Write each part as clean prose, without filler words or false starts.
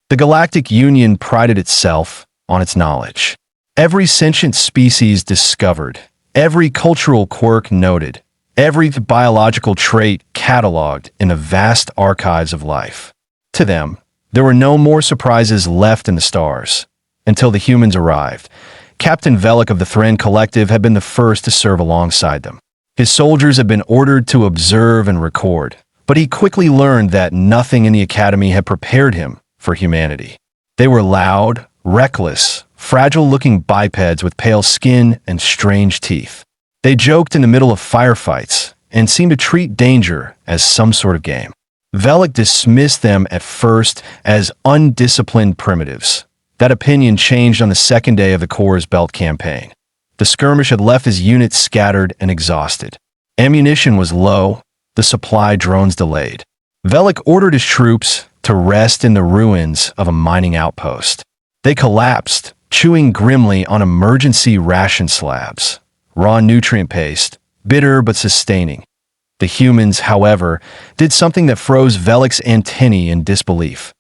The Galactic Union prided itself on its knowledge. Every sentient species discovered, every cultural quirk noted, every biological trait cataloged in the vast archives of life. To them, there were no more surprises left in the stars. Until the humans arrived, Captain Velik of the Thren Collective had been the first to serve alongside them. His soldiers had been ordered to observe and record, but he quickly learned that nothing in the academy had prepared him for humanity. They were loud, reckless, fragile-looking bipeds with pale skin and strange teeth. They joked in the middle of firefights and seemed to treat danger as some sort of game. Velik dismissed them at first as undisciplined primitives. That opinion changed on the second day of the Corps' Belt campaign. The skirmish had left his unit scattered and exhausted. Ammunition was low, the supply drones delayed. Velik ordered his troops to rest in the ruins of a mining outpost. They collapsed, chewing grimly on emergency ration slabs, raw nutrient paste, bitter but sustaining. The humans, however, did something that froze Velik's antennae in disbelief.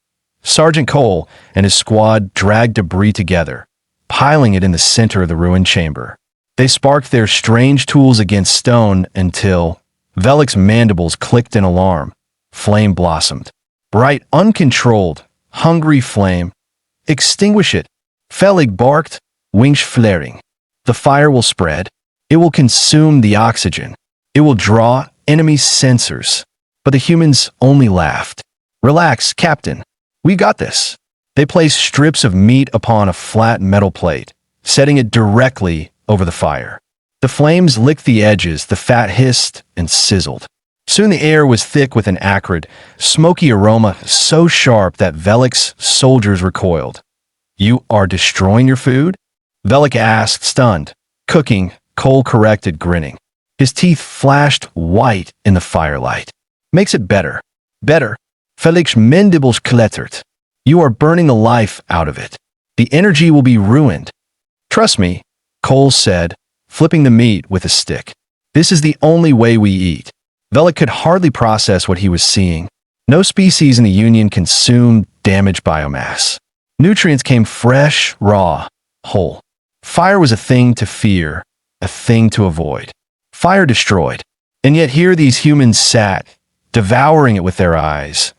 Sergeant Cole and his squad dragged debris together, piling it in the center of the ruined chamber. They sparked their strange tools against stone until Velik's mandibles clicked in alarm. Flame blossomed. Bright, uncontrolled, hungry flame. Extinguish it. Velik barked, wings flaring. The fire will spread. It will consume the oxygen. It will draw enemy sensors. But the humans only laughed. Relax, Captain. We got this. They placed strips of meat upon a flat metal plate, setting it directly over the fire. The flames licked the edges, the fat hissed and sizzled. Soon the air was thick with an acrid, smoky aroma so sharp that Velik's soldiers recoiled. You are destroying your food? Velik asked, stunned. Cooking, Cole corrected, grinning. His teeth flashed white in the firelight. Makes it better. Better. Velik's mandibles clattered. You are burning the life out of it. The energy will be ruined. Trust me, Cole said, flipping the meat with a stick. This is the only way we eat. Velik could hardly process what he was seeing. No species in the Union consumed damaged biomass. Nutrients came fresh, raw, whole. Fire was a thing to fear, a thing to avoid. Fire destroyed. And yet here these humans sat, devouring it with their eyes.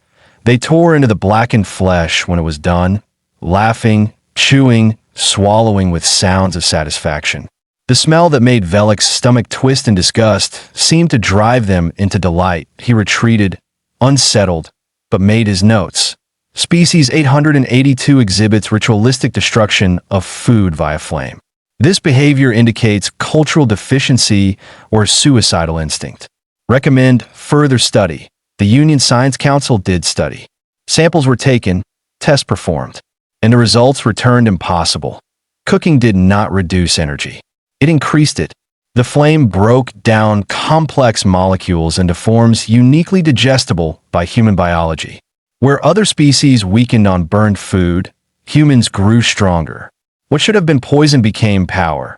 They tore into the blackened flesh when it was done, laughing, chewing, swallowing with sounds of satisfaction. The smell that made Velik's stomach twist in disgust seemed to drive them into delight. He retreated, unsettled, but made his notes. Species 882 exhibits ritualistic destruction of food via flame. This behavior indicates cultural deficiency or suicidal instinct. Recommend further study. The Union Science Council did study. Samples were taken, tests performed, and the results returned impossible. Cooking did not reduce energy. It increased it. The flame broke down complex molecules into forms uniquely digestible by human biology. Where other species weakened on burned food, humans grew stronger. What should have been poison became power.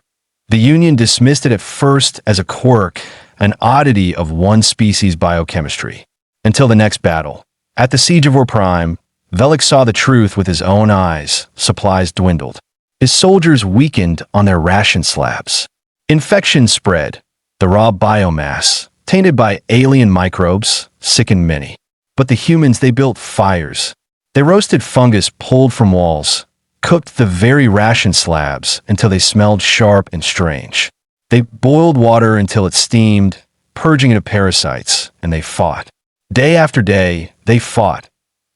The Union dismissed it at first as a quirk, an oddity of one species' biochemistry. Until the next battle. At the Siege of War Prime, Velik saw the truth with his own eyes. Supplies dwindled. His soldiers weakened on their ration slabs. Infection spread. The raw biomass, tainted by alien microbes, sickened many. But the humans, they built fires. They roasted fungus pulled from walls, cooked the very ration slabs until they smelled sharp and strange. They boiled water until it steamed, purging it of parasites, and they fought. Day after day, they fought.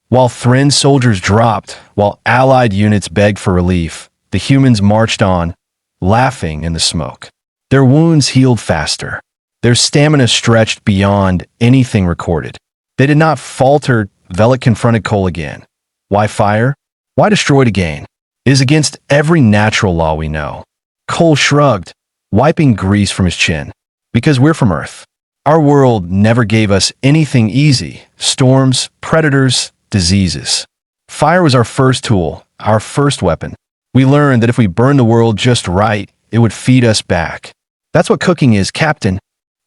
While Thren soldiers dropped, while Allied units begged for relief, the humans marched on, laughing in the smoke. Their wounds healed faster. Their stamina stretched beyond anything recorded. They did not falter. Velik confronted Cole again. Why fire? Why destroy to gain? It is against every natural law we know. Cole shrugged, wiping grease from his chin. Because we're from Earth. Our world never gave us anything easy. Storms, predators, diseases. Fire was our first tool, our first weapon. We learned that if we burned the world just right, it would feed us back. That's what cooking is, Captain.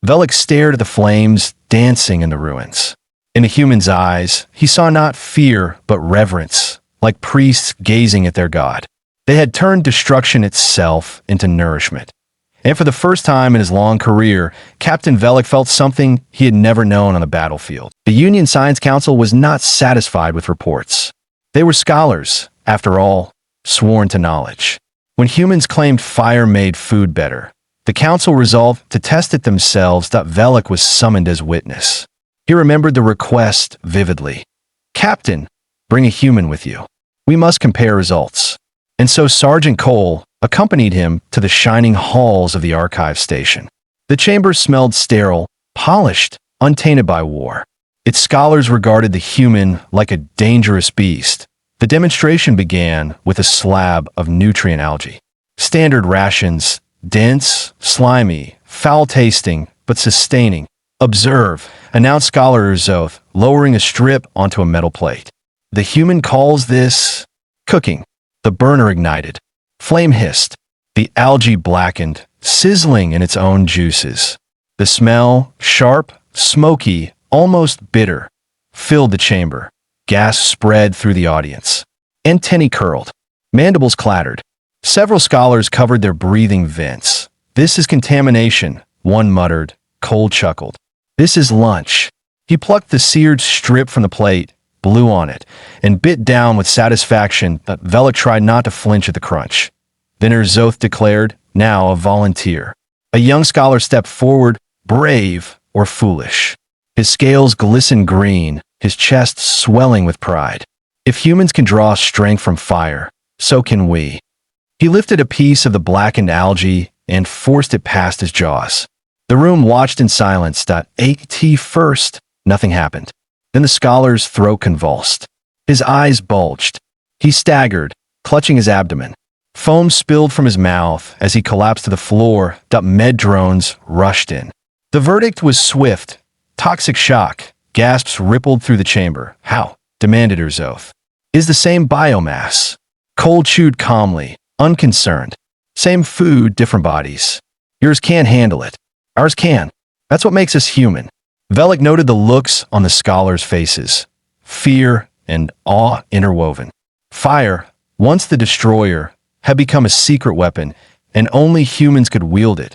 Velik stared at the flames dancing in the ruins. In the human's eyes, he saw not fear, but reverence. like priests gazing at their god. They had turned destruction itself into nourishment. And for the first time in his long career, Captain Velik felt something he had never known on the battlefield. The Union Science Council was not satisfied with reports. They were scholars, after all, sworn to knowledge. When humans claimed fire made food better, the council resolved to test it themselves. Velik was summoned as witness. He remembered the request vividly. "Captain, bring a human with you. We must compare results." And so Sergeant Cole accompanied him to the shining halls of the archive station. The chamber smelled sterile, polished, untainted by war. Its scholars regarded the human like a dangerous beast. The demonstration began with a slab of nutrient algae. Standard rations, dense, slimy, foul-tasting, but sustaining. "Observe," announced Scholar Urzoth, lowering a strip onto a metal plate. "The human calls this cooking." The burner ignited. Flame hissed. The algae blackened, sizzling in its own juices. The smell, sharp, smoky, almost bitter, filled the chamber. Gas spread through the audience. Antennae curled. Mandibles clattered. Several scholars covered their breathing vents. "This is contamination," one muttered. Cole chuckled. "This is lunch." He plucked the seared strip from the plate, blew on it, and bit down with satisfaction. Velik tried not to flinch at the crunch. Then Urzoth declared, now a volunteer. A young scholar stepped forward, brave or foolish. His scales glistened green, his chest swelling with pride. "If humans can draw strength from fire, so can we." He lifted a piece of the blackened algae and forced it past his jaws. The room watched in silence. At first, nothing happened. Then the scholar's throat convulsed. His eyes bulged. He staggered, clutching his abdomen. Foam spilled from his mouth as he collapsed to the floor. Med drones rushed in. The verdict was swift. Toxic shock. Gasps rippled through the chamber. "How?" demanded Urzoth. "Is the same biomass." Cole chewed calmly, unconcerned. "Same food, different bodies. Yours can't handle it. Ours can. That's what makes us human." Velik noted the looks on the scholars' faces. Fear and awe interwoven. Fire, once the destroyer, had become a secret weapon, and only humans could wield it.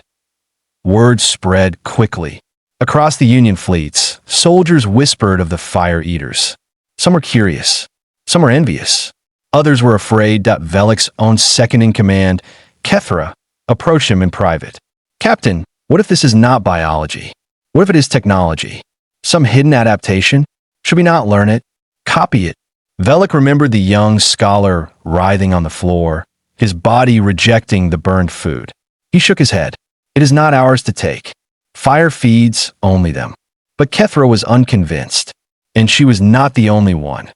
Word spread quickly. Across the Union fleets, soldiers whispered of the fire eaters. Some were curious. Some were envious. Others were afraid. Velik's own second-in-command, Kethra, approached him in private. "Captain, what if this is not biology? What if it is technology? Some hidden adaptation? Should we not learn it? Copy it?" Velik remembered the young scholar writhing on the floor, his body rejecting the burned food. He shook his head. "It is not ours to take. Fire feeds only them." But Kethra was unconvinced, and she was not the only one.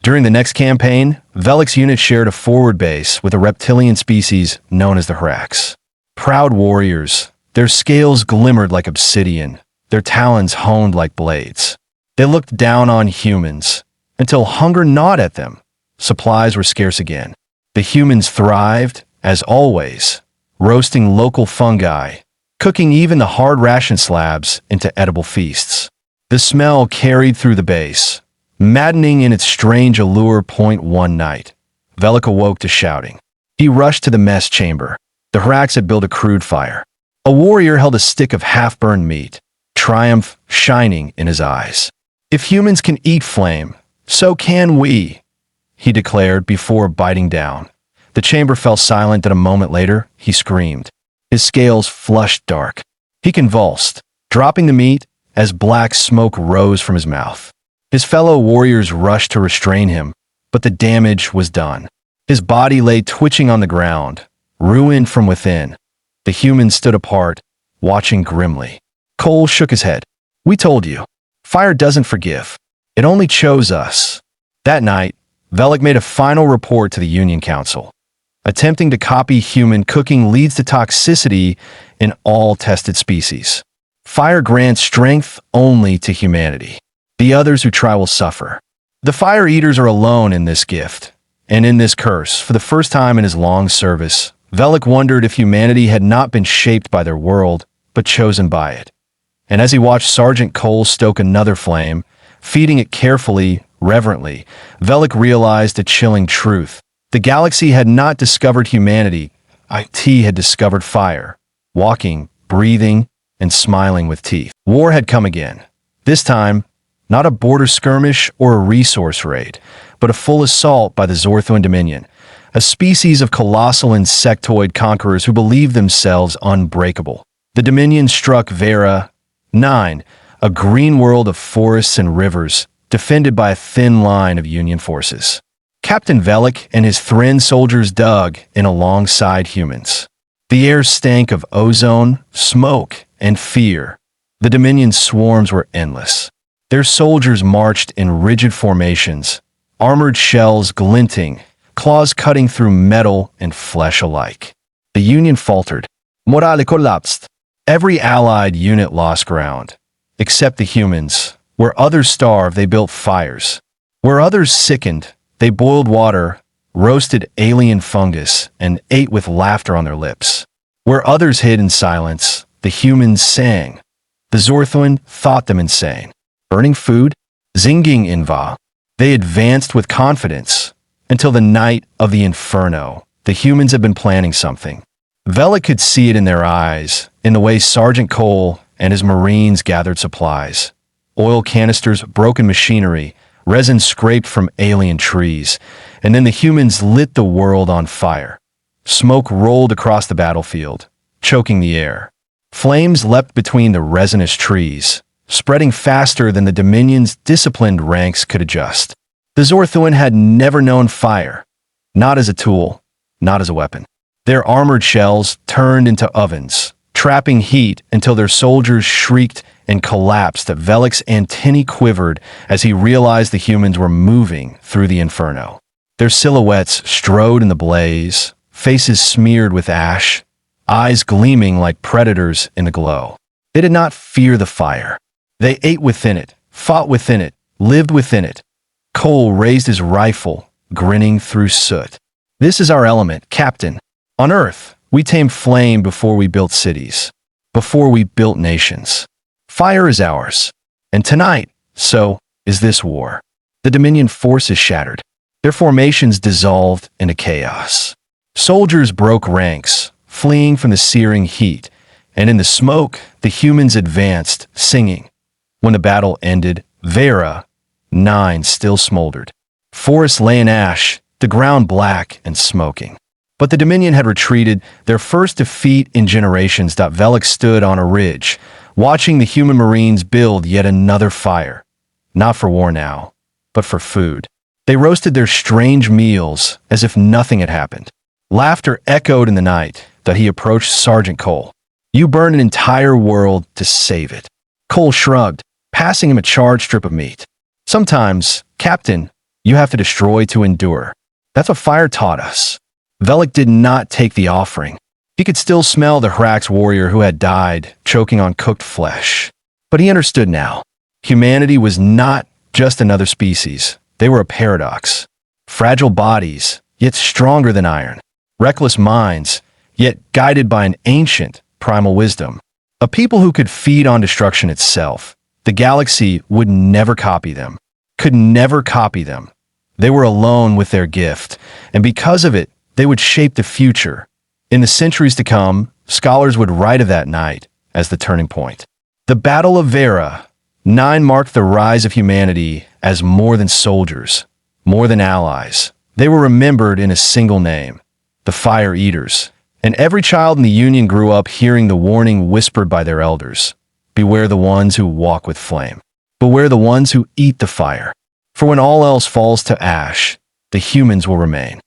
During the next campaign, Velik's unit shared a forward base with a reptilian species known as the Hrax. Proud warriors, their scales glimmered like obsidian, their talons honed like blades. They looked down on humans, until hunger gnawed at them. Supplies were scarce again. The humans thrived, as always, roasting local fungi, cooking even the hard ration slabs into edible feasts. The smell carried through the base, maddening in its strange allure. One night, Velik awoke to shouting. He rushed to the mess chamber. The Hrax had built a crude fire. A warrior held a stick of half-burned meat, triumph shining in his eyes. "If humans can eat flame, so can we," he declared before biting down. The chamber fell silent, and a moment later, he screamed. His scales flushed dark. He convulsed, dropping the meat as black smoke rose from his mouth. His fellow warriors rushed to restrain him, but the damage was done. His body lay twitching on the ground, ruined from within. The humans stood apart, watching grimly. Cole shook his head. "We told you. Fire doesn't forgive. It only chose us." That night, Velik made a final report to the Union Council. Attempting to copy human cooking leads to toxicity in all tested species. Fire grants strength only to humanity. The others who try will suffer. The fire eaters are alone in this gift, and in this curse. For the first time in his long service, Velik wondered if humanity had not been shaped by their world, but chosen by it. And as he watched Sergeant Cole stoke another flame, feeding it carefully, reverently, Velik realized a chilling truth. The galaxy had not discovered humanity. IT had discovered fire, walking, breathing, and smiling with teeth. War had come again. This time, not a border skirmish or a resource raid, but a full assault by the Zorthuan Dominion, a species of colossal insectoid conquerors who believed themselves unbreakable. The Dominion struck Vera 9, a green world of forests and rivers, defended by a thin line of Union forces. Captain Velik and his Thren soldiers dug in alongside humans. The air stank of ozone, smoke, and fear. The Dominion's swarms were endless. Their soldiers marched in rigid formations, armored shells glinting, claws cutting through metal and flesh alike. The Union faltered. Morale collapsed. Every allied unit lost ground. Except the humans. Where others starved, they built fires. Where others sickened, they boiled water, roasted alien fungus, and ate with laughter on their lips. Where others hid in silence, the humans sang. The Zorthuan thought them insane. Burning food? Zinging inva. They advanced with confidence. Until the night of the inferno, the humans had been planning something. Velik could see it in their eyes, in the way Sergeant Cole and his Marines gathered supplies. Oil canisters, broken machinery, resin scraped from alien trees, and then the humans lit the world on fire. Smoke rolled across the battlefield, choking the air. Flames leapt between the resinous trees, spreading faster than the Dominion's disciplined ranks could adjust. The Zorthuan had never known fire, not as a tool, not as a weapon. Their armored shells turned into ovens, trapping heat until their soldiers shrieked and collapsed. Velik's antennae quivered as he realized the humans were moving through the inferno. Their silhouettes strode in the blaze, faces smeared with ash, eyes gleaming like predators in the glow. They did not fear the fire. They ate within it, fought within it, lived within it. Cole raised his rifle, grinning through soot. This is our element, Captain. On Earth, we tamed flame before we built cities, before we built nations. Fire is ours. And tonight, so, is this war. The Dominion forces shattered. Their formations dissolved into chaos. Soldiers broke ranks, fleeing from the searing heat, and in the smoke, the humans advanced, singing. When the battle ended, Vera 9 still smoldered. Forests lay in ash, the ground black and smoking. But the Dominion had retreated, their first defeat in generations. Velik stood on a ridge, watching the human Marines build yet another fire. Not for war now, but for food. They roasted their strange meals as if nothing had happened. Laughter echoed in the night that he approached Sergeant Cole. You burned an entire world to save it. Cole shrugged, passing him a charred strip of meat. Sometimes, Captain, you have to destroy to endure. That's what fire taught us. Velik did not take the offering. He could still smell the Hrax warrior who had died, choking on cooked flesh. But he understood now. Humanity was not just another species. They were a paradox. Fragile bodies, yet stronger than iron. Reckless minds, yet guided by an ancient, primal wisdom. A people who could feed on destruction itself. The galaxy would never copy them. Could never copy them. They were alone with their gift, and because of it, they would shape the future. In the centuries to come, scholars would write of that night as the turning point. The Battle of Vera 9 marked the rise of humanity as more than soldiers, more than allies. They were remembered in a single name, the Fire Eaters. And every child in the Union grew up hearing the warning whispered by their elders. Beware the ones who walk with flame. Beware the ones who eat the fire. For when all else falls to ash, the humans will remain.